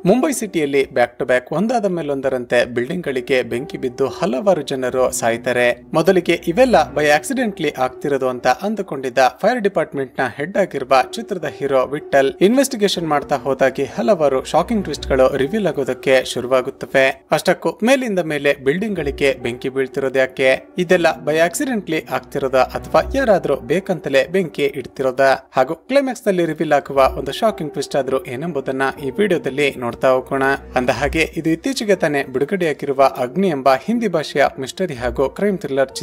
ಮುಂಬೈ ಸಿಟಿಯಲ್ಲಿ back to back ಒಂದಾದ ಮೇಲೊಂದರಂತೆ building ಗಳಿಗೆ ಬೆಂಕಿ ಬಿದ್ದು ಹಲವಾರು ಜನರು ಸಾಯ್ತಾರೆ. ಮೊದಲಿಗೆ ಇವೆಲ್ಲ ಬೈ ಆಕ್ಸಿಡೆಂಟ್ಲಿ ಆಗ್ತಿರೋದು ಅಂತ ಅಂದುಕೊಂಡಿದ್ದ ಫೈರ್ ಡಿಪಾರ್ಟ್ಮೆಂಟ್ ನ ಹೆಡ್ ಆಗಿರುವ ಚಿತ್ರದ ಹೀರೋ ವಿಠಲ್ ಇನ್ವೆಸ್ಟಿಗೇಷನ್ ಮಾಡ್ತಾ ಹೋದಾಗಿ ಹಲವಾರು ಶಾಕಿಂಗ್ ಟ್ವಿಸ್ಟ್ ಗಳು ರಿವೀಲ್ ಆಗೋದಕ್ಕೆ ಶುರುವಾಗುತ್ತವೆ. ಅಷ್ಟಕ್ಕೂ ಮೇಲಿಂದ ಮೇಲೆ ಬಿಲ್ಡಿಂಗ್ ಗಳಿಗೆ ಬೆಂಕಿ ಬೀಳ್ತಿರೋದು ಯಾಕೆ? ಇದೆಲ್ಲ ಬೈ ಆಕ್ಸಿಡೆಂಟ್ಲಿ ಆಗ್ತಿರೋದ ಅಥವಾ ಯಾರಾದ್ರೂ ಬೇಕಂತಲೇ ಬೆಂಕಿ ಇಡ್ತಿರೋದ? ಹಾಗೂ ಕ್ಲೈಮ್ಯಾಕ್ಸ್ ನಲ್ಲಿ ರಿವೀಲ್ ಆಗುವ ಒಂದು ಶಾಕಿಂಗ್ ಟ್ವಿಸ್ಟ್ ಆದ್ರೂ ಏನೆಂಬುದನ್ನ ಈ ವಿಡಿಯೋದಲ್ಲಿ ನೋಡ್ತಾ ಹೋಗೋಣ. ಅಂದ ಹಾಗೆ ಇದು ಇತ್ತೀಚೆಗೆ ತಾನೇ ಬಿಡುಗಡೆಯಾಗಿರುವ ಅಗ್ನಿ ಎಂಬ ಹಿಂದಿ ಭಾಷೆಯ ಮಿಸ್ಟರಿ ಹಾಗೂ ಕ್ರೈಮ್ ಥ್ರಿಲ್ಲರ್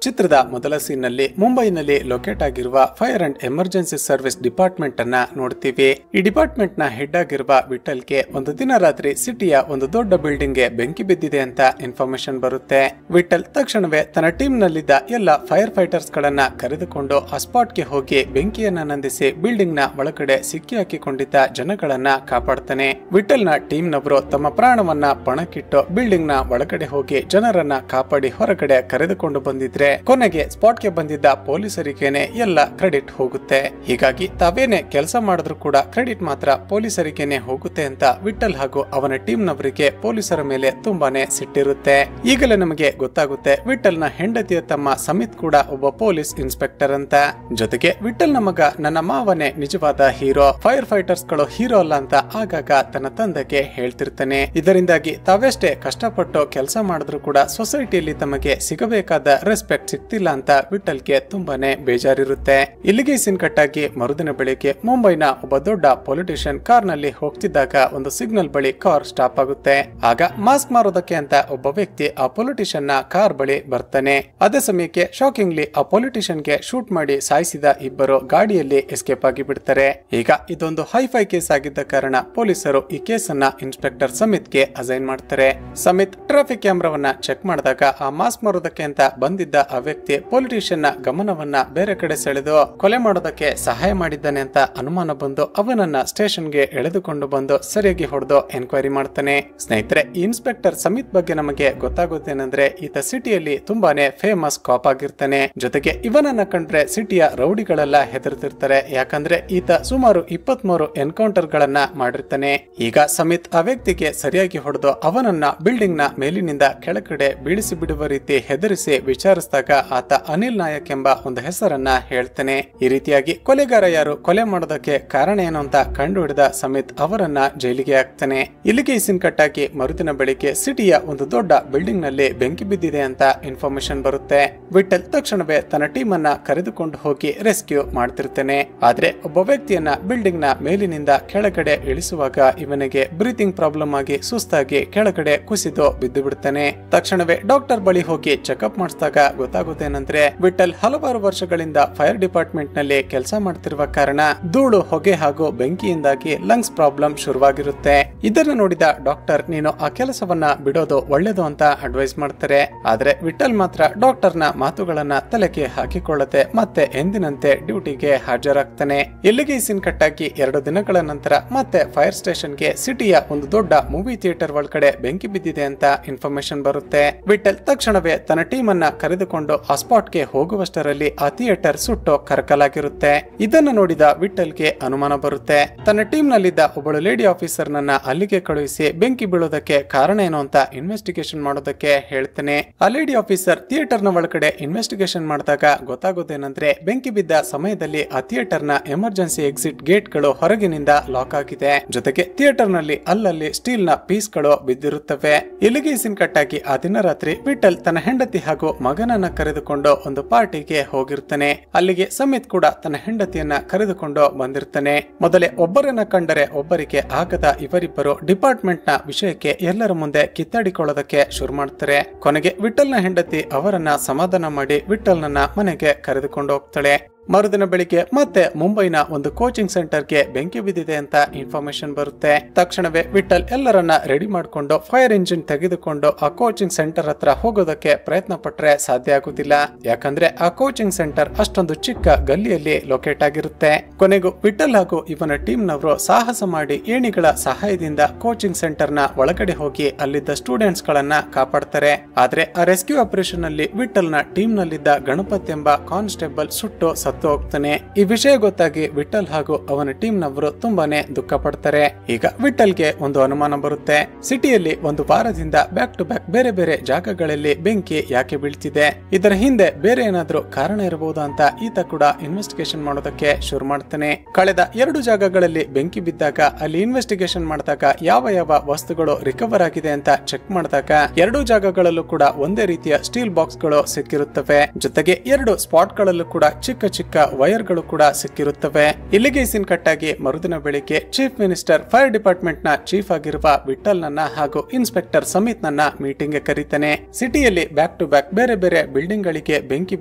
ಚಿತ್ರದ ಮೊದಲ ಸೀನ್ ನಲ್ಲಿ ಮುಂಬೈನಲ್ಲಿ ಲೊಕೇಟ್ ಆಗಿರುವ fire and emergency service department ಅನ್ನ ನೋಡ್ತೀವಿ. ಈ ಡಿಪಾರ್ಟ್ಮೆಂಟ್ ನ ಹೆಡ್ ಆಗಿರುವ ವಿಠಲ್ಗೆ ಒಂದು ದಿನ ರಾತ್ರಿ ಸಿಟಿಯ ಒಂದು ದೊಡ್ಡ ಬಿಲ್ಡಿಂಗ್ ಗೆ ಬೆಂಕಿ ಬಿದ್ದಿದೆ ಅಂತ ಇನ್ಫಾರ್ಮೇಶನ್ ಬರುತ್ತೆ. ವಿಠಲ್ ತಕ್ಷಣವೇ ತನ್ನ ಟೀಮ್ ನಲ್ಲಿದ್ದ ಎಲ್ಲ ಫೈರ್ ಫೈಟರ್ಸ್ ಗಳನ್ನ ಕರೆದುಕೊಂಡು ಆ ಸ್ಪಾಟ್ ಗೆ ಹೋಗಿ ಬೆಂಕಿಯನ್ನ ನಂದಿಸಿ ಬಿಲ್ಡಿಂಗ್ ನ ಒಳಗಡೆ ಸಿಕ್ಕಿ ಹಾಕಿಕೊಂಡಿದ್ದ ಜನಗಳನ್ನ ಕಾಪಾಡ್ತಾನೆ. ವಿಠಲ್ ನ ಟೀಮ್ ನವರು ತಮ್ಮ ಪ್ರಾಣವನ್ನ ಪಣಕ್ಕಿಟ್ಟು ಬಿಲ್ಡಿಂಗ್ ನ ಒಳಗಡೆ ಹೋಗಿ ಜನರನ್ನ ಕಾಪಾಡಿ ಹೊರಗಡೆ ಕರೆದುಕೊಂಡು ಬಂದಿದ್ರೆ ಕೊನೆಗೆ ಸ್ಪಾಟ್ ಗೆ ಬಂದಿದ್ದ ಪೊಲೀಸರಿಗೇನೆ ಎಲ್ಲ ಕ್ರೆಡಿಟ್ ಹೋಗುತ್ತೆ. ಹೀಗಾಗಿ ತಾವೇನೆ ಕೆಲಸ ಮಾಡಿದ್ರು ಕೂಡ ಕ್ರೆಡಿಟ್ ಮಾತ್ರ ಪೊಲೀಸರಿಗೇನೆ ಹೋಗುತ್ತೆ ಅಂತ ವಿಠಲ್ ಹಾಗೂ ಅವನ ಟೀಮ್ ನವರಿಗೆ ಪೊಲೀಸರ ಮೇಲೆ ತುಂಬಾನೇ ಸಿಟ್ಟಿರುತ್ತೆ. ಈಗಲೇ ನಮಗೆ ಗೊತ್ತಾಗುತ್ತೆ ವಿಠಲ್ ನ ಹೆಂಡತಿಯ ತಮ್ಮ ಸಮಿತ್ ಕೂಡ ಒಬ್ಬ ಪೊಲೀಸ್ ಇನ್ಸ್ಪೆಕ್ಟರ್ ಅಂತ. ಜೊತೆಗೆ ವಿಠಲ್ ನ ಮಗ ನನ್ನ ಮಾವನೇ ನಿಜವಾದ ಹೀರೋ, ಫೈರ್ ಫೈಟರ್ಸ್ ಗಳು ಹೀರೋ ಅಲ್ಲ ಅಂತ ಆಗಾಗ ತನ್ನ ತಂದೆಗೆ ಹೇಳ್ತಿರ್ತಾನೆ. ಇದರಿಂದಾಗಿ ತಾವೆಷ್ಟೇ ಕಷ್ಟಪಟ್ಟು ಕೆಲಸ ಮಾಡಿದ್ರು ಕೂಡ ಸೊಸೈಟಿಯಲ್ಲಿ ತಮಗೆ ಸಿಗಬೇಕಾದ ರೆಸ್ಪೆಕ್ಟ್ ಸಿಗ್ತಿಲ್ಲ ಅಂತ ವಿಠಲ್ಗೆ ತುಂಬಾನೇ ಬೇಜಾರಿರುತ್ತೆ. ಇಲ್ಲಿಗೆ ಸೀನ್ ಕಟ್ ಆಗಿ ಮರುದಿನ ಬೆಳಿಗ್ಗೆ ಮುಂಬೈನ ಒಬ್ಬ ದೊಡ್ಡ ಪೊಲಿಟಿಷಿಯನ್ ಕಾರ್ ನಲ್ಲಿ ಹೋಗ್ತಿದ್ದಾಗ ಒಂದು ಸಿಗ್ನಲ್ ಬಳಿ ಕಾರ್ ಸ್ಟಾಪ್ ಆಗುತ್ತೆ. ಆಗ ಮಾಸ್ಕ್ ಮಾರೋದಕ್ಕೆ ಅಂತ ಒಬ್ಬ ವ್ಯಕ್ತಿ ಆ ಪೊಲಿಟಿಷಿಯನ್ ನ ಕಾರ್ ಬಳಿ ಬರ್ತಾನೆ. ಅದೇ ಸಮಯಕ್ಕೆ ಶಾಕಿಂಗ್ಲಿ ಆ ಪೊಲಿಟಿಷಿಯನ್ ಗೆ ಶೂಟ್ ಮಾಡಿ ಸಾಯಿಸಿದ ಇಬ್ಬರು ಗಾಡಿಯಲ್ಲಿ ಎಸ್ಕೇಪ್ ಆಗಿ ಬಿಡ್ತಾರೆ. ಈಗ ಇದೊಂದು ಹೈಫೈ ಕೇಸ್ ಆಗಿದ್ದ ಕಾರಣ ಪೊಲೀಸರು ಈ ಕೇಸ್ ಅನ್ನ ಇನ್ಸ್ಪೆಕ್ಟರ್ ಸಮಿತ್ ಗೆ ಅಸೈನ್ ಮಾಡ್ತಾರೆ. ಸಮಿತ್ ಟ್ರಾಫಿಕ್ ಕ್ಯಾಮೆರಾವನ್ನ ಚೆಕ್ ಮಾಡಿದಾಗ ಆ ಮಾಸ್ಕ್ ಮಾರೋದಕ್ಕೆ ಅಂತ ಬಂದಿದ್ದ ಆ ವ್ಯಕ್ತಿ ಪೊಲಿಟಿಷಿಯನ್ ನ ಗಮನವನ್ನ ಬೇರೆ ಕಡೆ ಸೆಳೆದು ಕೊಲೆ ಮಾಡೋದಕ್ಕೆ ಸಹಾಯ ಮಾಡಿದ್ದಾನೆ ಅಂತ ಅನುಮಾನ ಬಂದು ಅವನನ್ನ ಸ್ಟೇಷನ್ ಗೆ ಎಳೆದುಕೊಂಡು ಬಂದು ಸರಿಯಾಗಿ ಹೊಡೆದು ಎನ್ಕ್ವೈರಿ ಮಾಡ್ತಾನೆ. ಸ್ನೇಹಿತರೆ, ಇನ್ಸ್ಪೆಕ್ಟರ್ ಸಮಿತ್ ಬಗ್ಗೆ ನಮಗೆ ಗೊತ್ತಾಗೋದೇನೆಂದ್ರೆ ಈತ ಸಿಟಿಯಲ್ಲಿ ತುಂಬಾನೇ ಫೇಮಸ್ ಕಾಪ್ ಆಗಿರ್ತಾನೆ. ಜೊತೆಗೆ ಇವನನ್ನ ಕಂಡ್ರೆ ಸಿಟಿಯ ರೌಡಿಗಳೆಲ್ಲ ಹೆದರ್ತಿರ್ತಾರೆ. ಯಾಕಂದ್ರೆ ಈತ ಸುಮಾರು 23 ಎನ್ಕೌಂಟರ್ ಗಳನ್ನ ಮಾಡಿರ್ತಾನೆ. ಈಗ ಸಮಿತ್ ಆ ವ್ಯಕ್ತಿಗೆ ಸರಿಯಾಗಿ ಹೊಡೆದು ಅವನನ್ನ ಬಿಲ್ಡಿಂಗ್ ನ ಮೇಲಿನಿಂದ ಕೆಳಗಡೆ ಬೀಳಿಸಿ ಬಿಡುವ ರೀತಿ ಹೆದರಿಸಿ ವಿಚಾರಿಸಿದಾಗ ಆತ ಅನಿಲ್ ನಾಯಕ್ ಎಂಬ ಒಂದು ಹೆಸರನ್ನ ಹೇಳ್ತಾನೆ. ಈ ರೀತಿಯಾಗಿ ಕೊಲೆಗಾರ ಯಾರು, ಕೊಲೆ ಮಾಡೋದಕ್ಕೆ ಕಾರಣ ಏನು ಅಂತ ಕಂಡು ಹಿಡಿದ ಸಮಿತ್ ಅವರನ್ನ ಜೈಲಿಗೆ ಹಾಕ್ತಾನೆ. ಇಲ್ಲಿಗೆ ಸೀನ್ ಕಟ್ ಆಗಿ ಮರುದಿನ ಬೆಳಿಗ್ಗೆ ಸಿಟಿಯ ಒಂದು ದೊಡ್ಡ ಬಿಲ್ಡಿಂಗ್ ನಲ್ಲಿ ಬೆಂಕಿ ಬಿದ್ದಿದೆ ಅಂತ ಇನ್ಫಾರ್ಮೇಶನ್ ಬರುತ್ತೆ. ವಿಠಲ್ ತಕ್ಷಣವೇ ತನ್ನ ಟೀಮ್ ಅನ್ನ ಕರೆದುಕೊಂಡು ಹೋಗಿ ರೆಸ್ಕ್ಯೂ ಮಾಡ್ತಿರ್ತಾನೆ. ಆದ್ರೆ ಒಬ್ಬ ವ್ಯಕ್ತಿಯನ್ನ ಬಿಲ್ಡಿಂಗ್ ನ ಮೇಲಿನಿಂದ ಕೆಳಗಡೆ ಇಳಿಸುವಾಗ ಇವನಿಗೆ ಬ್ರೀತಿಂಗ್ ಪ್ರಾಬ್ಲಮ್ ಆಗಿ ಸುಸ್ತಾಗಿ ಕೆಳಗಡೆ ಕುಸಿದು ಬಿದ್ದು ಬಿಡ್ತಾನೆ. ತಕ್ಷಣವೇ ಡಾಕ್ಟರ್ ಬಳಿ ಹೋಗಿ ಚೆಕ್ಅಪ್ ಮಾಡಿಸಿದಾಗ ಗೊತ್ತಾಗುತ್ತೇನಂದ್ರೆ ವಿಠಲ್ ಹಲವಾರು ವರ್ಷಗಳಿಂದ ಫೈರ್ ಡಿಪಾರ್ಟ್ಮೆಂಟ್ ನಲ್ಲಿ ಕೆಲಸ ಮಾಡ್ತಿರುವ ಕಾರಣ ಧೂಳು, ಹೊಗೆ ಹಾಗೂ ಬೆಂಕಿಯಿಂದಾಗಿ ಲಂಗ್ಸ್ ಪ್ರಾಬ್ಲಮ್ ಶುರುವಾಗಿರುತ್ತೆ. ಇದನ್ನು ನೋಡಿದ ಡಾಕ್ಟರ್ ನೀನು ಆ ಕೆಲಸವನ್ನ ಬಿಡೋದು ಒಳ್ಳೇದು ಅಂತ ಅಡ್ವೈಸ್ ಮಾಡ್ತಾರೆ. ಆದ್ರೆ ವಿಠಲ್ ಮಾತ್ರ ಡಾಕ್ಟರ್ ನ ಮಾತುಗಳನ್ನ ತಲೆಗೆ ಹಾಕಿಕೊಳ್ಳದೆ ಮತ್ತೆ ಎಂದಿನಂತೆ ಡ್ಯೂಟಿಗೆ ಹಾಜರಾಗ್ತಾನೆ. ಇಲ್ಲಿಗೆ ಸೀನ್ ಕಟ್ ಆಗಿ 2 ದಿನಗಳ ನಂತರ ಮತ್ತೆ ಫೈರ್ ಸ್ಟೇಷನ್ ಗೆ ಸಿಟಿಯ ಒಂದು ದೊಡ್ಡ ಮೂವಿ ಥಿಯೇಟರ್ ಒಳಗಡೆ ಬೆಂಕಿ ಬಿದ್ದಿದೆ ಅಂತ ಇನ್ಫಾರ್ಮೇಶನ್ ಬರುತ್ತೆ. ವಿಠಲ್ ತಕ್ಷಣವೇ ತನ್ನ ಟೀಮ್ ಅನ್ನ ಕರೆದುಕೊಂಡು ಆ ಸ್ಪಾಟ್ ಗೆ ಹೋಗುವಷ್ಟರಲ್ಲಿ ಆ ಥಿಯೇಟರ್ ಸುಟ್ಟು ಕರಕಲಾಗಿರುತ್ತೆ. ಇದನ್ನು ನೋಡಿದ ವಿಠಲ್ಗೆ ಅನುಮಾನ ಬರುತ್ತೆ. ತನ್ನ ಟೀಮ್ ನಲ್ಲಿದ್ದ ಒಬ್ಬಳು ಲೇಡಿ ಆಫೀಸರ್ ನನ್ನ ಅಲ್ಲಿಗೆ ಕಳುಹಿಸಿ ಬೆಂಕಿ ಬೀಳೋದಕ್ಕೆ ಕಾರಣ ಏನು ಅಂತ ಇನ್ವೆಸ್ಟಿಗೇಷನ್ ಮಾಡೋದಕ್ಕೆ ಹೇಳ್ತಾನೆ. ಆ ಲೇಡಿ ಆಫೀಸರ್ ಥಿಯೇಟರ್ ನ ಒಳಗಡೆ ಇನ್ವೆಸ್ಟಿಗೇಷನ್ ಮಾಡಿದಾಗ ಗೊತ್ತಾಗೋದೇನಂದ್ರೆ ಬೆಂಕಿ ಬಿದ್ದ ಸಮಯದಲ್ಲಿ ಆ ಥಿಯೇಟರ್ ನ ಎಮರ್ಜೆನ್ಸಿ ಎಕ್ಸಿಟ್ ಗೇಟ್ ಗಳು ಹೊರಗಿನಿಂದ ಲಾಕ್ ಆಗಿದೆ. ಜೊತೆಗೆ ಥಿಯೇಟರ್ ನಲ್ಲಿ ಅಲ್ಲಲ್ಲಿ ಸ್ಟೀಲ್ ನ ಪೀಸ್ ಗಳು ಬಿದ್ದಿರುತ್ತವೆ. ಇಲ್ಲಿಗೆ ಸೀನ್ ಕಟ್ ಆಗಿ ಆ ದಿನ ರಾತ್ರಿ ವಿಠಲ್ ತನ್ನ ಹೆಂಡತಿ ಹಾಗೂ ಮಗನನ್ನ ಕರೆದುಕೊಂಡು ಒಂದು ಪಾರ್ಟಿಗೆ ಹೋಗಿರ್ತಾನೆ. ಅಲ್ಲಿಗೆ ಸಮಿತ್ ಕೂಡ ತನ್ನ ಹೆಂಡತಿಯನ್ನ ಕರೆದುಕೊಂಡು ಬಂದಿರ್ತಾನೆ. ಮೊದಲೇ ಒಬ್ಬರನ್ನ ಕಂಡರೆ ಒಬ್ಬರಿಗೆ ಆಗದ ಇವರಿಬ್ಬರು ಡಿಪಾರ್ಟ್ಮೆಂಟ್ ನ ವಿಷಯಕ್ಕೆ ಎಲ್ಲರ ಮುಂದೆ ಕಿತ್ತಾಡಿಕೊಳ್ಳೋದಕ್ಕೆ ಶುರು ಮಾಡ್ತಾರೆ. ಕೊನೆಗೆ ವಿಠಲ್ ನ ಹೆಂಡತಿ ಅವರನ್ನ ಸಮಾಧಾನ ಮಾಡಿ ವಿಠಲ್ ನನ್ನ ಮನೆಗೆ ಕರೆದುಕೊಂಡು ಹೋಗ್ತಾಳೆ. ಮರುದಿನ ಬೆಳಿಗ್ಗೆ ಮತ್ತೆ ಮುಂಬೈನ ಒಂದು ಕೋಚಿಂಗ್ ಸೆಂಟರ್ ಗೆ ಬೆಂಕಿ ಬಿದ್ದಿದೆ ಅಂತ ಇನ್ಫಾರ್ಮೇಶನ್ ಬರುತ್ತೆ. ತಕ್ಷಣವೇ ವಿಠಲ್ ಎಲ್ಲರನ್ನ ರೆಡಿ ಮಾಡಿಕೊಂಡು ಫೈರ್ ಇಂಜಿನ್ ತೆಗೆದುಕೊಂಡು ಆ ಕೋಚಿಂಗ್ ಸೆಂಟರ್ ಹತ್ರ ಹೋಗೋದಕ್ಕೆ ಪ್ರಯತ್ನ ಪಟ್ರೆ ಸಾಧ್ಯ ಆಗುದಿಲ್ಲ. ಯಾಕಂದ್ರೆ ಆ ಕೋಚಿಂಗ್ ಸೆಂಟರ್ ಅಷ್ಟೊಂದು ಚಿಕ್ಕ ಗಲ್ಲಿಯಲ್ಲಿ ಲೊಕೇಟ್ ಆಗಿರುತ್ತೆ. ಕೊನೆಗೂ ವಿಠಲ್ ಹಾಗೂ ಇವನ ಟೀಮ್ ನವರು ಸಾಹಸ ಮಾಡಿ ಏಣಿಗಳ ಸಹಾಯದಿಂದ ಕೋಚಿಂಗ್ ಸೆಂಟರ್ ನ ಒಳಗಡೆ ಹೋಗಿ ಅಲ್ಲಿದ್ದ ಸ್ಟೂಡೆಂಟ್ಸ್ ಗಳನ್ನ ಕಾಪಾಡ್ತಾರೆ. ಆದ್ರೆ ಆ ರೆಸ್ಕ್ಯೂ ಆಪರೇಷನ್ ಅಲ್ಲಿ ವಿಠಲ್ ನ ಟೀಮ್ ನಲ್ಲಿದ್ದ ಗಣಪತ್ ಎಂಬ ಕಾನ್ಸ್ಟೇಬಲ್ ಸುಟ್ಟು ಸತ್ತು ಹೋಗ್ತಾನೆ. ಈ ವಿಷಯ ಗೊತ್ತಾಗಿ ವಿಠಲ್ ಹಾಗೂ ಅವನ ಟೀಮ್ ನವರು ತುಂಬಾನೇ ದುಃಖ ಪಡ್ತಾರೆ. ಈಗ ವಿಠಲ್ಗೆ ಒಂದು ಅನುಮಾನ ಬರುತ್ತೆ. ಸಿಟಿಯಲ್ಲಿ ಒಂದು ವಾರದಿಂದ ಬ್ಯಾಕ್ ಟು ಬ್ಯಾಕ್ ಬೇರೆ ಬೇರೆ ಜಾಗಗಳಲ್ಲಿ ಬೆಂಕಿ ಯಾಕೆ ಬೀಳ್ತಿದೆ, ಇದರ ಹಿಂದೆ ಬೇರೆ ಏನಾದ್ರೂ ಕಾರಣ ಇರಬಹುದು ಅಂತ ಈತ ಕೂಡ ಇನ್ವೆಸ್ಟಿಗೇಷನ್ ಮಾಡೋದಕ್ಕೆ ಶುರು ಮಾಡ್ತಾನೆ. ಕಳೆದ 2 ಜಾಗಗಳಲ್ಲಿ ಬೆಂಕಿ ಬಿದ್ದಾಗ ಅಲ್ಲಿ ಇನ್ವೆಸ್ಟಿಗೇಷನ್ ಮಾಡಿದಾಗ ಯಾವ ಯಾವ ವಸ್ತುಗಳು ರಿಕವರ್ ಆಗಿದೆ ಅಂತ ಚೆಕ್ ಮಾಡಿದಾಗ 2 ಜಾಗಗಳಲ್ಲೂ ಕೂಡ ಒಂದೇ ರೀತಿಯ ಸ್ಟೀಲ್ ಬಾಕ್ಸ್ ಗಳು ಸಿಕ್ಕಿರುತ್ತವೆ. ಜೊತೆಗೆ 2 ಸ್ಪಾಟ್ ಗಳಲ್ಲೂ ಕೂಡ ಚಿಕ್ಕ ಚಿಕ್ಕ ವೈರ್ ಗಳು ಕೂಡ ಸಿಕ್ಕಿರುತ್ತವೆ. ಇಲ್ಲಿಗೆ ಸೀನ್ ಕಟ್ ಆಗಿ ಮರುದಿನ ಬೆಳಿಗ್ಗೆ ಚೀಫ್ ಮಿನಿಸ್ಟರ್ ಫೈರ್ ಡಿಪಾರ್ಟ್ಮೆಂಟ್ ನ ಚೀಫ್ ಆಗಿರುವ ವಿಠಲ್ ನನ್ನ ಹಾಗೂ ಇನ್ಸ್ಪೆಕ್ಟರ್ ಸಮಿತ್ ನನ್ನ ಮೀಟಿಂಗ್ ಗೆ ಕರೀತಾನೆ. ಸಿಟಿಯಲ್ಲಿ ಬ್ಯಾಕ್ ಟು ಬ್ಯಾಕ್ ಬೇರೆ ಬೇರೆ ಬಿಲ್ಡಿಂಗ್ ಗಳಿಗೆ ಬೆಂಕಿ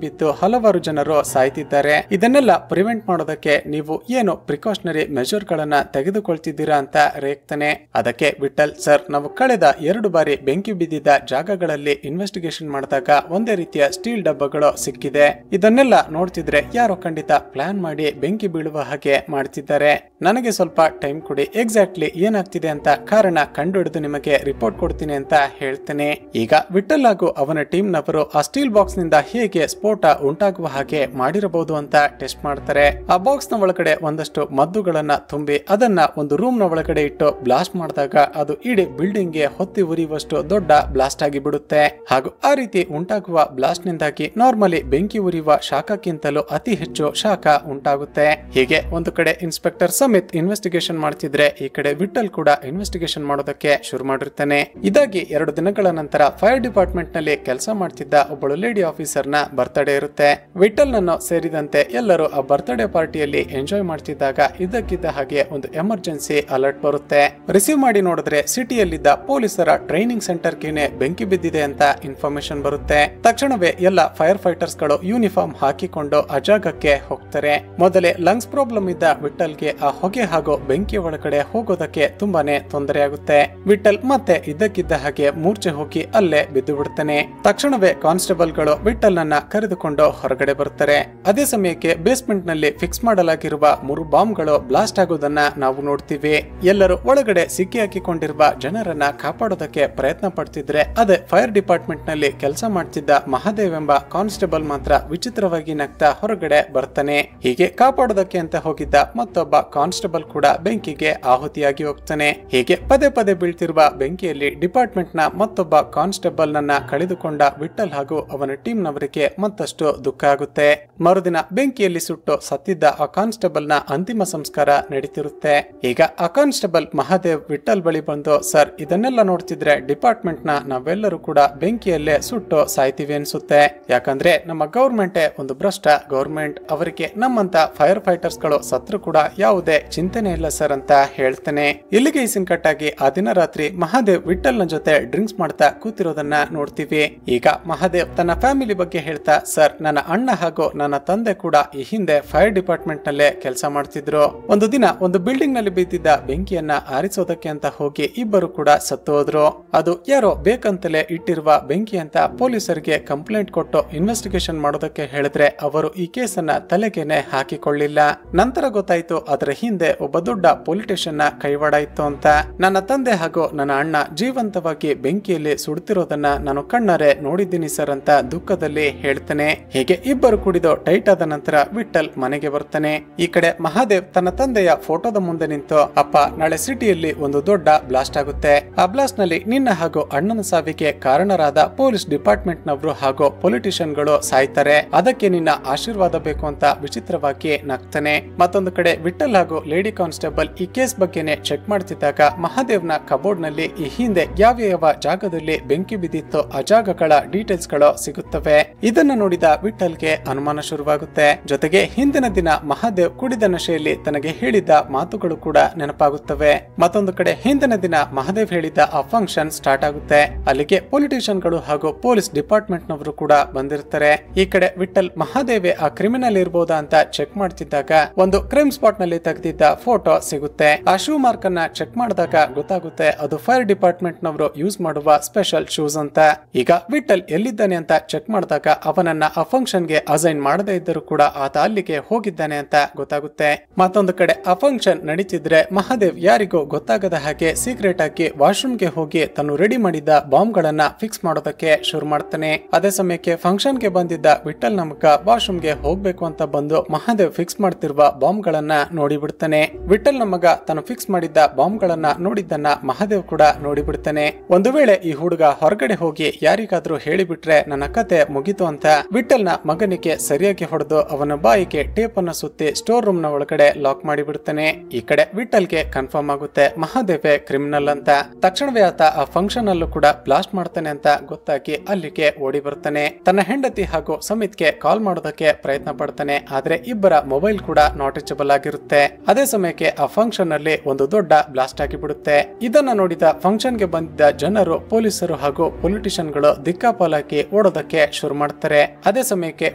ಬಿದ್ದು ಹಲವಾರು ಜನರು ಸಾಯ್ತಿದ್ದಾರೆ. ಇದನ್ನೆಲ್ಲ ಪ್ರಿವೆಂಟ್ ಮಾಡೋದಕ್ಕೆ ನೀವು ಏನು ಪ್ರಿಕಾಷನರಿ ಮೆಜರ್ ಗಳನ್ನ ತೆಗೆದುಕೊಳ್ತಿದ್ದೀರಾ ಅಂತ ರೇಗ್ತಾನೆ. ಅದಕ್ಕೆ ವಿಠಲ್, ಸರ್, ನಾವು ಕಳೆದ 2 ಬಾರಿ ಬೆಂಕಿ ಬಿದ್ದಿದ್ದ ಜಾಗಗಳಲ್ಲಿ ಇನ್ವೆಸ್ಟಿಗೇಷನ್ ಮಾಡಿದಾಗ ಒಂದೇ ರೀತಿಯ ಸ್ಟೀಲ್ ಡಬ್ಬಗಳು ಸಿಕ್ಕಿದೆ. ಇದನ್ನೆಲ್ಲ ನೋಡ್ತಿದ್ರೆ ಯಾರೋ ಖಂಡಿತ ಪ್ಲಾನ್ ಮಾಡಿ ಬೆಂಕಿ ಬೀಳುವ ಹಾಗೆ ಮಾಡ್ತಿದ್ದಾರೆ. ನನಗೆ ಸ್ವಲ್ಪ ಟೈಮ್ ಕೊಡಿ, ಎಕ್ಸಾಕ್ಟ್ಲಿ ಏನಾಗ್ತಿದೆ ಅಂತ ಕಾರಣ ಕಂಡುಹಿಡಿದು ನಿಮಗೆ ರಿಪೋರ್ಟ್ ಕೊಡ್ತೀನಿ ಅಂತ ಹೇಳ್ತೇನೆ. ಈಗ ವಿಠಲ್ ಹಾಗೂ ಅವನ ಟೀಮ್ ನವರು ಆ ಸ್ಟೀಲ್ ಬಾಕ್ಸ್ ನಿಂದ ಹೇಗೆ ಸ್ಫೋಟ ಉಂಟಾಗುವ ಹಾಗೆ ಮಾಡಿರಬಹುದು ಅಂತ ಟೆಸ್ಟ್ ಮಾಡ್ತಾರೆ. ಆ ಬಾಕ್ಸ್ ನ ಒಳಗಡೆ ಒಂದಷ್ಟು ಮದ್ದುಗಳನ್ನ ತುಂಬಿ ಅದನ್ನ ಒಂದು ರೂಮ್ ನ ಒಳಗಡೆ ಇಟ್ಟು ಬ್ಲಾಸ್ಟ್ ಮಾಡಿದಾಗ ಅದು ಇಡೀ ಬಿಲ್ಡಿಂಗ್ ಗೆ ಹೊತ್ತಿ ಉರಿಯುವಷ್ಟು ದೊಡ್ಡ ಬ್ಲಾಸ್ಟ್ ಆಗಿ ಬಿಡುತ್ತೆ. ಹಾಗೂ ಆ ರೀತಿ ಉಂಟಾಗುವ ಬ್ಲಾಸ್ಟ್ ನಿಂದಾಗಿ ನಾರ್ಮಲಿ ಬೆಂಕಿ ಉರಿಯುವ ಶಾಖಕ್ಕಿಂತಲೂ ಅತಿ ಹೆಚ್ಚು ಶಾಖ ಉಂಟಾಗುತ್ತೆ. ಹೀಗೆ ಒಂದು ಕಡೆ ಇನ್ಸ್ಪೆಕ್ಟರ್ ಸಮಿತ್ ಇನ್ವೆಸ್ಟಿಗೇಷನ್ ಮಾಡ್ತಿದ್ರೆ ಈ ಕಡೆ ವಿಠಲ್ ಕೂಡ ಇನ್ವೆಸ್ಟಿಗೇಷನ್ ಮಾಡೋದಕ್ಕೆ ಶುರು ಮಾಡಿರ್ತಾನೆ. ಇದಾಗಿ 2 ದಿನಗಳ ನಂತರ ಫೈರ್ ಡಿಪಾರ್ಟ್ಮೆಂಟ್ ನಲ್ಲಿ ಕೆಲಸ ಮಾಡ್ತಿದ್ದ ಒಬ್ಬಳು ಲೇಡಿ ಆಫೀಸರ್ ನ ಬರ್ತ್ಡೇ ಇರುತ್ತೆ. ವಿಠಲ್ ನನ್ನು ಸೇರಿದಂತೆ ಎಲ್ಲರೂ ಆ ಬರ್ತ್ಡೇ ಪಾರ್ಟಿಯಲ್ಲಿ ಎಂಜಾಯ್ ಮಾಡ್ತಿದ್ದಾಗ ಇದಕ್ಕಿದ್ದ ಹಾಗೆ ಒಂದು ಎಮರ್ಜೆನ್ಸಿ ಅಲರ್ಟ್ ಬರುತ್ತೆ. ರಿಸೀವ್ ಮಾಡಿ ನೋಡಿದ್ರೆ ಸಿಟಿಯಲ್ಲಿದ್ದ ಪೊಲೀಸರ ಟ್ರೈನಿಂಗ್ ಸೆಂಟರ್ ಗೆ ಬೆಂಕಿ ಬಿದ್ದಿದೆ ಅಂತ ಇನ್ಫಾರ್ಮೇಶನ್ ಬರುತ್ತೆ. ತಕ್ಷಣವೇ ಎಲ್ಲ ಫೈರ್ ಫೈಟರ್ಸ್ ಗಳು ಯೂನಿಫಾರ್ಮ್ ಹಾಕಿಕೊಂಡು ಆ ಜಾಗಕ್ಕೆ ಹೋಗ್ತಾರೆ. ಮೊದಲೇ ಲಂಗ್ಸ್ ಪ್ರಾಬ್ಲಮ್ ಇದ್ದ ವಿಠಲ್ಗೆ ಆ ಹೊಗೆ ಹಾಗೂ ಬೆಂಕಿ ಒಳಗಡೆ ಹೋಗೋದಕ್ಕೆ ತುಂಬಾನೇ ತೊಂದರೆ ಆಗುತ್ತೆ. ವಿಠಲ್ ಮತ್ತೆ ಇದ್ದಕ್ಕಿದ್ದ ಹಾಗೆ ಮೂರ್ಛೆ ಹೋಗಿ ಅಲ್ಲೇ ಬಿದ್ದು ಬಿಡ್ತಾನೆ. ತಕ್ಷಣವೇ ಕಾನ್ಸ್ಟೇಬಲ್ ಗಳು ವಿಠಲ್ ನನ್ನ ಕರೆದುಕೊಂಡು ಹೊರಗಡೆ ಬರ್ತಾರೆ. ಅದೇ ಸಮಯಕ್ಕೆ ಬೇಸ್ಮೆಂಟ್ ನಲ್ಲಿ ಫಿಕ್ಸ್ ಮಾಡಲಾಗಿರುವ 3 ಬಾಂಬ್ ಗಳು ಬ್ಲಾಸ್ಟ್ ಆಗೋದನ್ನ ನಾವು ನೋಡ್ತೀವಿ. ಎಲ್ಲರೂ ಒಳಗಡೆ ಸಿಕ್ಕಿ ಹಾಕಿಕೊಂಡಿರುವ ಜನರನ್ನ ಕಾಪಾಡೋದಕ್ಕೆ ಪ್ರಯತ್ನ ಪಡ್ತಿದ್ರೆ ಅದೇ ಫೈರ್ ಡಿಪಾರ್ಟ್ಮೆಂಟ್ ನಲ್ಲಿ ಕೆಲಸ ಮಾಡ್ತಿದ್ದ ಮಹಾದೇವ್ ಎಂಬ ಕಾನ್ಸ್ಟೇಬಲ್ ಮಾತ್ರ ವಿಚಿತ್ರವಾಗಿ ನಗ್ತಾ ಹೊರಗಡೆ ಬರ್ತಾನೆ. ಹೀಗೆ ಕಾಪಾಡೋದಕ್ಕೆ ಅಂತ ಹೋಗಿದ್ದ ಮತ್ತೊಬ್ಬ ಕಾನ್ಸ್ಟೇಬಲ್ ಕೂಡ ಬೆಂಕಿಗೆ ಆಹುತಿಯಾಗಿ ಹೋಗ್ತಾನೆ. ಹೀಗೆ ಪದೇ ಪದೇ ಬೀಳ್ತಿರುವ ಬೆಂಕಿಯಲ್ಲಿ ಡಿಪಾರ್ಟ್ಮೆಂಟ್ ನ ಮತ್ತೊಬ್ಬ ಕಾನ್ಸ್ಟೇಬಲ್ ನನ್ನ ಕಳೆದುಕೊಂಡ ವಿಠಲ್ ಹಾಗೂ ಅವನ ಟೀಮ್ ನವರಿಗೆ ಮತ್ತಷ್ಟು ದುಃಖ ಆಗುತ್ತೆ. ಮರುದಿನ ಬೆಂಕಿಯಲ್ಲಿ ಸುಟ್ಟು ಸತ್ತಿದ್ದ ಆ ಕಾನ್ಸ್ಟೇಬಲ್ ನ ಅಂತಿಮ ಸಂಸ್ಕಾರ ನಡೀತಿರುತ್ತೆ. ಈಗ ಆ ಕಾನ್ಸ್ಟೇಬಲ್ ಮಹಾದೇವ್ ವಿಠಲ್ ಬಳಿ ಬಂದು, ಸರ್, ಇದನ್ನೆಲ್ಲ ನೋಡ್ತಿದ್ರೆ ಡಿಪಾರ್ಟ್ಮೆಂಟ್ ನ ನಾವೆಲ್ಲರೂ ಕೂಡ ಬೆಂಕಿಯಲ್ಲೇ ಸುಟ್ಟು ಸಾಯ್ತೀವಿ ಅನ್ಸುತ್ತೆ. ಯಾಕಂದ್ರೆ ನಮ್ಮ ಗೌರ್ಮೆಂಟ್ ಒಂದು ಭ್ರಷ್ಟ ಗೌರ್ಮೆಂಟ್, ಅವರಿಗೆ ನಮ್ಮಂತ ಫೈರ್ ಫೈಟರ್ಸ್ ಗಳು ಸತ್ರು ಕೂಡ ಯಾವುದೇ ಚಿಂತನೆ ಇಲ್ಲ ಸರ್ ಅಂತ ಹೇಳ್ತಾನೆ. ಇಲ್ಲಿಗೆ ಈ ಸೀನ್ ಕಟ್ ಆಗಿ ಆ ದಿನ ರಾತ್ರಿ ಮಹಾದೇವ್ ವಿಠಲ್ ನ ಜೊತೆ ಡ್ರಿಂಕ್ಸ್ ಮಾಡ್ತಾ ಕೂತಿರೋದನ್ನ ನೋಡ್ತೀವಿ. ಈಗ ಮಹಾದೇವ್ ತನ್ನ ಫ್ಯಾಮಿಲಿ ಬಗ್ಗೆ ಹೇಳ್ತಾ, ಸರ್, ನನ್ನ ಅಣ್ಣ ಹಾಗೂ ನನ್ನ ತಂದೆ ಕೂಡ ಈ ಹಿಂದೆ ಫೈರ್ ಡಿಪಾರ್ಟ್ಮೆಂಟ್ ನಲ್ಲೇ ಕೆಲಸ ಮಾಡ್ತಿದ್ರು. ಒಂದು ದಿನ ಒಂದು ಬಿಲ್ಡಿಂಗ್ ನಲ್ಲಿ ಬಿದ್ದಿದ್ದ ಬೆಂಕಿಯನ್ನ ಆರಿಸೋದಕ್ಕೆ ಅಂತ ಹೋಗಿ ಇಬ್ಬರು ಕೂಡ ಸತ್ತು ಹೋದ್ರು. ಅದು ಯಾರೋ ಬೇಕಂತಲೇ ಇಟ್ಟಿರುವ ಬೆಂಕಿ ಅಂತ ಪೊಲೀಸರಿಗೆ ಕಂಪ್ಲೇಂಟ್ ಕೊಟ್ಟು ಇನ್ವೆಸ್ಟಿಗೇಷನ್ ಮಾಡೋದಕ್ಕೆ ಹೇಳಿದ್ರೆ ಅವರು ಈ ಕೇಸನ್ನ ತಲೆಗೇನೆ ಹಾಕಿಕೊಳ್ಳಿಲ್ಲ. ನಂತರ ಗೊತ್ತಾಯ್ತು ಅದರ ಹಿಂದೆ ಒಬ್ಬ ದೊಡ್ಡ ಪೊಲಿಟಿಷಿಯನ್ ನ ಕೈವಾಡ ಇತ್ತು ಅಂತ. ನನ್ನ ತಂದೆ ಹಾಗೂ ನನ್ನ ಅಣ್ಣ ಜೀವಂತವಾಗಿ ಬೆಂಕಿಯಲ್ಲಿ ಸುಡುತ್ತಿರೋದನ್ನ ನಾನು ಕಣ್ಣಾರೆ ನೋಡಿದ್ದೀನಿ ಸರ್ ಅಂತ ದುಃಖದಲ್ಲಿ ಹೇಳ್ತಾನೆ. ಹೀಗೆ ಇಬ್ಬರು ಕುಡಿದು ಟೈಟ್ ಆದ ನಂತರ ವಿಠಲ್ ಮನೆಗೆ ಬರ್ತಾನೆ. ಈ ಕಡೆ ಮಹಾದೇವ್ ತನ್ನ ತಂದೆಯ ಫೋಟೋದ ಮುಂದೆ ನಿಂತು, ಅಪ್ಪ, ನಾಳೆ ಸಿಟಿಯಲ್ಲಿ ಒಂದು ದೊಡ್ಡ ಬ್ಲಾಸ್ಟ್ ಆಗುತ್ತೆ. ಆ ಬ್ಲಾಸ್ಟ್ ನಲ್ಲಿ ನಿನ್ನ ಹಾಗೂ ಅಣ್ಣನ ಸಾವಿಗೆ ಕಾರಣರಾದ ಪೊಲೀಸ್ ಡಿಪಾರ್ಟ್ಮೆಂಟ್ ನವರು ಹಾಗೂ ಪೊಲಿಟಿಷಿಯನ್ ಗಳು ಸಾಯ್ತಾರೆ. ಅದಕ್ಕೆ ನಿನ್ನ ಆಶೀರ್ವಾದ ಬೇಕು ಅಂತ ವಿಚಿತ್ರವಾಗಿ ನಗ್ತಾನೆ. ಮತ್ತೊಂದು ಕಡೆ ವಿಠಲ್ ಹಾಗೂ ಲೇಡಿ ಕಾನ್ಸ್ಟೇಬಲ್ ಈ ಕೇಸ್ ಬಗ್ಗೆನೆ ಚೆಕ್ ಮಾಡ್ತಿದ್ದಾಗ ಮಹಾದೇವ್ ನ ಕಬೋರ್ಡ್ ನಲ್ಲಿ ಈ ಹಿಂದೆ ಯಾವ ಜಾಗದಲ್ಲಿ ಬೆಂಕಿ ಬಿದ್ದಿತ್ತು ಆ ಜಾಗಗಳ ಡೀಟೇಲ್ಸ್ ಗಳು ಸಿಗುತ್ತವೆ. ಇದನ್ನ ನೋಡಿದ ವಿಠಲ್ಗೆ ಅನುಮಾನ ಶುರುವಾಗುತ್ತೆ. ಜೊತೆಗೆ ಹಿಂದಿನ ದಿನ ಮಹಾದೇವ್ ಕುಡಿದ ನಶೆಯಲ್ಲಿ ತನಗೆ ಹೇಳಿದ್ದ ಮಾತುಗಳು ಕೂಡ ನೆನಪಾಗುತ್ತವೆ. ಮತ್ತೊಂದು ಕಡೆ ಹಿಂದಿನ ದಿನ ಮಹಾದೇವ್ ಹೇಳಿದ್ದ ಆ ಫಂಕ್ಷನ್ ಸ್ಟಾರ್ಟ್ ಆಗುತ್ತೆ. ಅಲ್ಲಿಗೆ ಪೊಲಿಟಿಷಿಯನ್ ಗಳು ಹಾಗೂ ಪೊಲೀಸ್ ಡಿಪಾರ್ಟ್ಮೆಂಟ್ ನವರು ಕೂಡ ಬಂದಿರ್ತಾರೆ. ಈ ಕಡೆ ವಿಠಲ್ ಮಹಾದೇವೆ ಆ ಕ್ರಿಮಿನಲ್ ಇರಬಹುದಾ ಅಂತ ಚೆಕ್ ಮಾಡ್ತಿದ್ದಾಗ ಒಂದು ಕ್ರೈಮ್ ಸ್ಪಾಟ್ ನಲ್ಲಿ ತೆಗೆದಿದ್ದ ಫೋಟೋ ಸಿಗುತ್ತೆ. ಆ ಶೂ ಮಾರ್ಕ್ ಅನ್ನ ಚೆಕ್ ಮಾಡಿದಾಗ ಗೊತ್ತಾಗುತ್ತೆ ಅದು ಫೈರ್ ಡಿಪಾರ್ಟ್ಮೆಂಟ್ ನವರು ಯೂಸ್ ಮಾಡುವ ಸ್ಪೆಷಲ್ ಶೂಸ್ ಅಂತ. ಈಗ ವಿಠಲ್ ಎಲ್ಲಿದ್ದಾನೆ ಅಂತ ಚೆಕ್ ಮಾಡಿದಾಗ ಅವನನ್ನ ಆ ಫಂಕ್ಷನ್ ಗೆ ಅಸೈನ್ ಮಾಡದೇ ಇದ್ದರೂ ಕೂಡ ಆತ ಅಲ್ಲಿಗೆ ಹೋಗಿದ್ದಾನೆ ಅಂತ ಗೊತ್ತಾಗುತ್ತೆ. ಮತ್ತೊಂದು ಕಡೆ ಆ ಫಂಕ್ಷನ್ ನಡೀತಿದ್ರೆ ಮಹಾದೇವ್ ಯಾರಿಗೂ ಗೊತ್ತಾಗದ ಹಾಗೆ ಸೀಕ್ರೆಟ್ ಆಗಿ ವಾಶ್ರೂಮ್ಗೆ ಹೋಗಿ ತಾನು ರೆಡಿ ಮಾಡಿದ್ದ ಬಾಂಬ್ ಗಳನ್ನ ಫಿಕ್ಸ್ ಮಾಡೋದಕ್ಕೆ ಶುರು ಮಾಡ್ತಾನೆ. ಅದೇ ಸಮಯಕ್ಕೆ ಫಂಕ್ಷನ್ ಗೆ ಬಂದಿದ್ದ ವಿಠಲ್ ನಮಕ ವಾಶ್ರೂಮ್ಗೆ ಹೋಗ್ಬೇಕು ಅಂತ ಬಂದು ಮಹಾದೇವ್ ಫಿಕ್ಸ್ ಮಾಡ್ತಿರುವ ಬಾಂಬ್ ಗಳನ್ನ ನೋಡಿ ಬಿಡ್ತಾನೆ. ವಿಠಲ್ ನಮಗ ತಾನು ಫಿಕ್ಸ್ ಮಾಡಿದ್ದ ಬಾಂಬ್ ಗಳನ್ನ ನೋಡಿದ್ದನ್ನ ಮಹಾದೇವ್ ಕೂಡ ನೋಡಿ ಬಿಡ್ತಾನೆ. ಒಂದು ವೇಳೆ ಈ ಹುಡುಗ ಹೊರಗಡೆ ಹೋಗಿ ಯಾರಿಗಾದ್ರೂ ಹೇಳಿಬಿಟ್ರೆ ನನ್ನ ಕತೆ ಮುಗಿತು ಅಂತ ವಿಠಲ್ ನ ಮಗನಿಗೆ ಸರಿಯಾಗಿ ಹೊಡೆದು ಅವನ ಬಾಯಿಗೆ ಟೇಪ್ ಅನ್ನು ಸುತ್ತಿ ಸ್ಟೋರ್ ರೂಮ್ ನ ಒಳಗಡೆ ಲಾಕ್ ಮಾಡಿ ಬಿಡ್ತಾನೆ. ಈ ಕಡೆ ವಿಠಲ್ಗೆ ಕನ್ಫರ್ಮ್ ಆಗುತ್ತೆ ಮಹಾದೇವೇ ಕ್ರಿಮಿನಲ್ ಅಂತ. ತಕ್ಷಣವೇ ಆತ ಆ ಫಂಕ್ಷನ್ ಅಲ್ಲೂ ಕೂಡ ಬ್ಲಾಸ್ಟ್ ಮಾಡ್ತಾನೆ ಅಂತ ಗೊತ್ತಾಗಿ ಅಲ್ಲಿಗೆ ಓಡಿ ಬರ್ತಾನೆ. ತನ್ನ ಹೆಂಡತಿ ಹಾಗೂ ಸಮಿತ್ಗೆ ಕಾಲ್ ಮಾಡೋದಕ್ಕೆ ಪ್ರಯತ್ನ ಪಡ್ತಾನೆ. ಆದ್ರೆ ಇಬ್ಬರ ಮೊಬೈಲ್ ಕೂಡ ನಾಟ್ ರೀಚಬಲ್ ಆಗಿರುತ್ತೆ. ಅದೇ ಸಮಯಕ್ಕೆ ಆ ಫಂಕ್ಷನ್ ಅಲ್ಲಿ ಒಂದು ದೊಡ್ಡ ಬ್ಲಾಸ್ಟ್ ಆಗಿ ಬಿಡುತ್ತೆ. ಇದನ್ನ ನೋಡಿದ ಫಂಕ್ಷನ್ ಗೆ ಬಂದಿದ್ದ ಜನರು, ಪೊಲೀಸರು ಹಾಗೂ ಪೊಲಿಟಿಷಿಯನ್ ಗಳು ದಿಕ್ಕಾಪಾಲಾಗಿ ಓಡೋದಕ್ಕೆ ಶುರು ಮಾಡ್ತಾರೆ. ಅದೇ ಸಮಯಕ್ಕೆ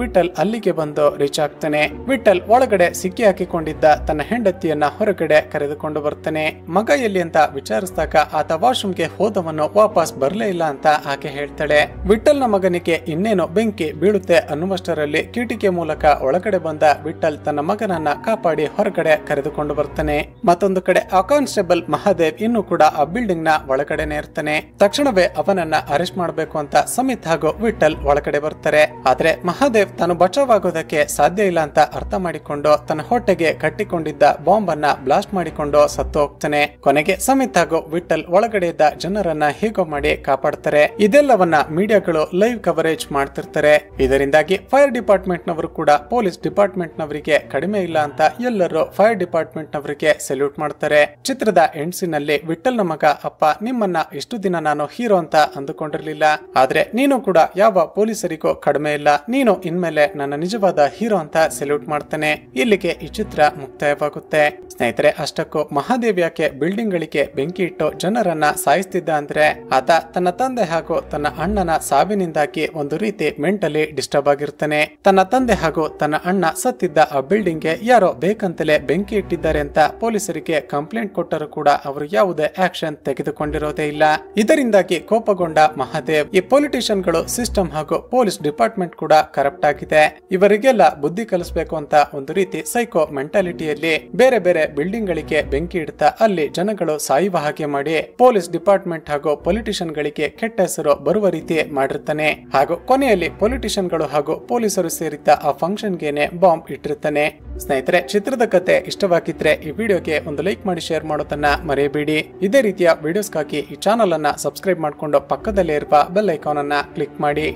ವಿಠಲ್ ಅಲ್ಲಿಗೆ ಬಂದು ರೀಚ್ ಆಗ್ತಾನೆ. ವಿಠಲ್ ಒಳಗಡೆ ಸಿಕ್ಕಿ ಹಾಕಿಕೊಂಡಿದ್ದ ತನ್ನ ಹೆಂಡತಿಯನ್ನ ಹೊರಗಡೆ ಕರೆದುಕೊಂಡು ಬರ್ತಾನೆ. ಮಗ ಎಲ್ಲಿ ಅಂತ ವಿಚಾರಿಸಿದಾಗ ಆತ ವಾಶ್ರೂಮ್ಗೆ ಹೋದವನು ವಾಪಸ್ ಬರ್ಲೇ ಇಲ್ಲ ಅಂತ ಆಕೆ ಹೇಳ್ತಾಳೆ. ವಿಠಲ್ ನ ಮಗನಿಗೆ ಇನ್ನೇನು ಬೆಂಕಿ ಬೀಳುತ್ತೆ ಅನ್ನುವಷ್ಟರಲ್ಲಿ ಕಿಟಿಕಿ ಮೂಲಕ ಒಳಗಡೆ ಬಂದ ವಿಠಲ್ ತನ್ನ ಮಗನನ್ನ ಕಾಪಾಡಿ ಹೊರಗಡೆ ಕರೆದುಕೊಂಡು ಬರ್ತಾನೆ. ಮತ್ತೊಂದು ಕಡೆ ಆ ಕಾನ್ಸ್ಟೇಬಲ್ ಮಹಾದೇವ್ ಇನ್ನು ಕೂಡ ಆ ಬಿಲ್ಡಿಂಗ್ ನ ಒಳಗಡೆನೆ ಇರ್ತಾನೆ. ತಕ್ಷಣವೇ ಅವನನ್ನ ಅರೆಸ್ಟ್ ಮಾಡಬೇಕು ಅಂತ ಸಮಿತ್ ಹಾಗೂ ವಿಠಲ್ ಒಳಗಡೆ ಬರ್ತಾರೆ. ಆದ್ರೆ ಮಹಾದೇವ್ ತಾನು ಬಚಾವಾಗೋದಕ್ಕೆ ಸಾಧ್ಯ ಇಲ್ಲ ಅಂತ ಅರ್ಥ ಮಾಡಿಕೊಂಡು ತನ್ನ ಹೊಟ್ಟೆಗೆ ಕಟ್ಟಿಕೊಂಡಿದ್ದ ಬಾಂಬ್ ಅನ್ನ ಬ್ಲಾಸ್ಟ್ ಮಾಡಿಕೊಂಡು ಸತ್ತು ಹೋಗ್ತಾನೆ. ಕೊನೆಗೆ ಸಮಿತ್ ಹಾಗೂ ವಿಠಲ್ ಒಳಗಡೆ ಇದ್ದ ಜನರನ್ನ ಹೇಗೋ ಮಾಡಿ ಕಾಪಾಡ್ತಾರೆ. ಇದೆಲ್ಲವನ್ನ ಮೀಡಿಯಾಗಳು ಲೈವ್ ಕವರೇಜ್ ಮಾಡ್ತಿರ್ತಾರೆ. ಇದರಿಂದಾಗಿ ಫೈರ್ ಡಿಪಾರ್ಟ್ಮೆಂಟ್ ನವರು ಕೂಡ ಪೊಲೀಸ್ ಡಿಪಾರ್ಟ್ಮೆಂಟ್ ನವರಿಗೆ ಕಡಿಮೆ ಇಲ್ಲ ಅಂತ ಎಲ್ಲರೂ ಫೈರ್ ಡಿಪಾರ್ಟ್ಮೆಂಟ್ ನವರಿಗೆ ಸೆಲ್ಯೂಟ್ ಮಾಡ್ತಾರೆ. ಚಿತ್ರದ ಎಂಡ್ಸಿನಲ್ಲಿ ವಿಠಲ್ ನ ಮಗ, ಅಪ್ಪ ನಿಮ್ಮನ್ನ ಇಷ್ಟು ದಿನ ನಾನು ಹೀರೋ ಅಂತ ಅಂದುಕೊಂಡಿರ್ಲಿಲ್ಲ, ಆದ್ರೆ ನೀನು ಕೂಡ ಯಾವ ಪೊಲೀಸರಿಗೂ ಕಡಿಮೆ ಇಲ್ಲ, ನೀನು ಇನ್ಮೇಲೆ ನನ್ನ ನಿಜವಾದ ಹೀರೋ ಅಂತ ಸೆಲ್ಯೂಟ್ ಮಾಡ್ತಾನೆ. ಇಲ್ಲಿಗೆ ಈ ಚಿತ್ರ ಮುಕ್ತಾಯವಾಗುತ್ತೆ. ಸ್ನೇಹಿತರೆ, ಅಷ್ಟಕ್ಕೂ ಮಹಾದೇವ್ ಯಾಕೆ ಬಿಲ್ಡಿಂಗ್ ಗಳಿಗೆ ಬೆಂಕಿ ಇಟ್ಟು ಜನರನ್ನ ಸಾಯಿಸ್ತಿದ್ದ ಅಂದ್ರೆ ಆತ ತನ್ನ ತಂದೆ ಹಾಗೂ ತನ್ನ ಅಣ್ಣನ ಸಾವಿನಿಂದಾಗಿ ಒಂದು ರೀತಿ ಮೆಂಟಲಿ ಡಿಸ್ಟರ್ಬ್ ಆಗಿರ್ತಾನೆ. ತನ್ನ ತಂದೆ ಹಾಗೂ ತನ್ನ ಅಣ್ಣ ಸತ್ತಿದ್ದ ಆ ಬಿಲ್ಡಿಂಗ್ ಗೆ ಯಾರೋ ಬೇಕಂತಲೇ ಬೆಂಕಿ ಇಟ್ಟಿದ್ದಾರೆ ಅಂತ ಪೊಲೀಸರಿಗೆ ಕಂಪ್ಲೇಂಟ್ ಕೊಟ್ಟರು ಕೂಡ ಅವರು ಯಾವುದೇ ಆಕ್ಷನ್ ತೆಗೆದುಕೊಂಡಿರೋದೇ ಇಲ್ಲ. ಇದರಿಂದಾಗಿ ಕೋಪಗೊಂಡ ಮಹಾದೇವ್ ಈ ಪೊಲಿಟಿಷಿಯನ್ ಗಳು, ಸಿಸ್ಟಮ್ ಹಾಗೂ ಪೊಲೀಸ್ ಡಿಪಾರ್ಟ್ಮೆಂಟ್ ಕೂಡ ಕರಪ್ಟ್ ಆಗಿದೆ, ಇವರಿಗೆಲ್ಲ ಬುದ್ಧಿ ಕಲಿಸಬೇಕು ಅಂತ ಒಂದು ರೀತಿ ಸೈಕೋ ಮೆಂಟಾಲಿಟಿಯಲ್ಲಿ ಬೇರೆ ಬೇರೆ ಬಿಲ್ಡಿಂಗ್ ಗಳಿಗೆ ಬೆಂಕಿ ಇಡ್ತಾ ಅಲ್ಲಿ ಜನಗಳು ಸಾಯುವ ಹಾಗೆ ಮಾಡಿ ಪೊಲೀಸ್ ಡಿಪಾರ್ಟ್ಮೆಂಟ್ ಹಾಗೂ ಪೊಲಿಟಿಷಿಯನ್ ಗಳಿಗೆ ಕೆಟ್ಟ ಹೆಸರು ಬರುವ ರೀತಿ ಮಾಡಿರ್ತಾನೆ. ಹಾಗೂ ಕೊನೆಯಲ್ಲಿ ಪೊಲಿಟಿಷಿಯನ್ ಗಳು ಹಾಗೂ ಪೊಲೀಸರು ಸೇರಿದ್ದ ಆ ಫಂಕ್ಷನ್ ಗೆನೆ ಬಾಂಬ್ ಇಟ್ಟಿರ್ತಾನೆ. ಸ್ನೇಹಿತರೆ, ಚಿತ್ರದ ಕತೆ ಇಷ್ಟವಾಗಿದ್ರೆ ಈ ವಿಡಿಯೋಗೆ ಒಂದು ಲೈಕ್ ಮಾಡಿ ಶೇರ್ ಮಾಡೋದನ್ನ ಮರೆಯಬೇಡಿ. ಇದೇ ರೀತಿಯ ವಿಡಿಯೋಸ್ಗಾಗಿ ಈ ಚಾನಲ್ ಅನ್ನ ಸಬ್ಸ್ಕ್ರೈಬ್ ಮಾಡಿಕೊಂಡು ಪಕ್ಕದಲ್ಲೇ ಇರುವ ಬೆಲ್ ಐಕಾನ್ ಅನ್ನ ಕ್ಲಿಕ್ ಮಾಡಿ.